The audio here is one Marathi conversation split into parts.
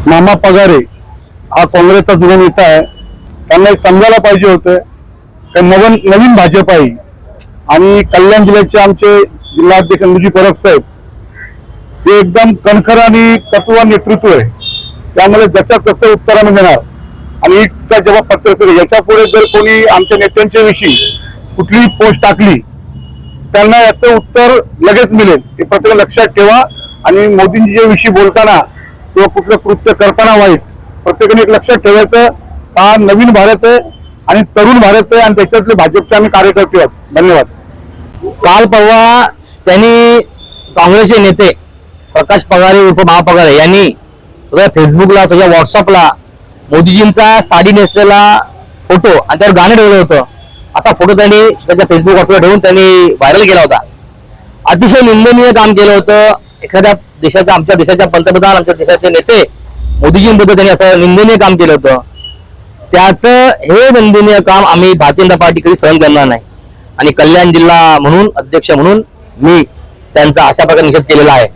मामा पगारे हा काँग्रेसचा जुना नेता आहे. त्यांना एक समजायला पाहिजे होतं की नवीन भाजप आहे आणि कल्याण जिल्ह्याचे आमचे जिल्हाध्यक्ष मुजी परब साहेब हे एकदम कणखर आणि तत्व नेतृत्व आहे. त्यामुळे ज्याच्या तसं उत्तर आम्ही देणार आणि एक जेव्हा पत्र याच्या पुढे जर कोणी आमच्या नेत्यांच्या विषयी कुठलीही पोस्ट टाकली त्यांना याचं उत्तर लगेच मिळेल हे प्रत्येक लक्षात ठेवा. आणि मोदींच्या विषयी बोलताना किंवा कुठलं कृत्य करताना वाईट प्रत्येकाने एक लक्षात ठेवायचं हा नवीन भारत आहे आणि तरुण भारत आहे आणि त्याच्यातले भाजपचे आम्ही कार्यकर्ते आहोत. धन्यवाद. काल परवा त्यांनी काँग्रेसचे नेते प्रकाश पगारे उर्फ महापगारे यांनी तुझ्या फेसबुकला तुझ्या व्हॉट्सअपला मोदीजींचा साडी नेसलेला फोटो आणि त्यावर गाणं ठेवलं होतं असा फोटो त्यांनी त्याच्या फेसबुक व्हॉट्सअपला ठेवून त्यांनी व्हायरल केला होता. अतिशय निंदनीय काम केलं होतं. एखाद्या देशाच्या आमच्या देशाच्या पंतप्रधान आमच्या देशाचे नेते मोदीजींबद्दल त्यांनी असं निंदनीय काम केलं होतं. त्याचं हे निंदनीय काम आम्ही भारतीय जनता पार्टी कधी सहन करणार नाही आणि कल्याण जिल्हा म्हणून अध्यक्ष म्हणून मी त्यांचा अशा प्रकारे निषेध केलेला आहे.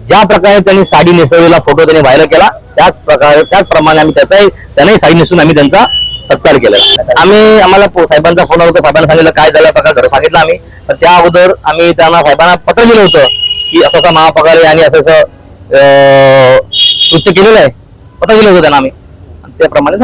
ज्या प्रकारे त्यांनी साडी नेसवलेला फोटो त्यांनी व्हायरल केला त्याचप्रमाणे आम्ही त्यांनाही साडी नेसून आम्ही त्यांचा सत्कार केला. आम्हाला साहेबांचा फोन होता. साहेबांना सांगितलं काय झालं प्रकार घडं सांगितलं आम्ही. पण त्या अगोदर आम्ही त्यांना साहेबांना पत्र दिलं होतं की असं महापगारे आणि असं कृत्य केलेलं आहे. पत्र दिलं होतं त्यांना आम्ही त्याप्रमाणे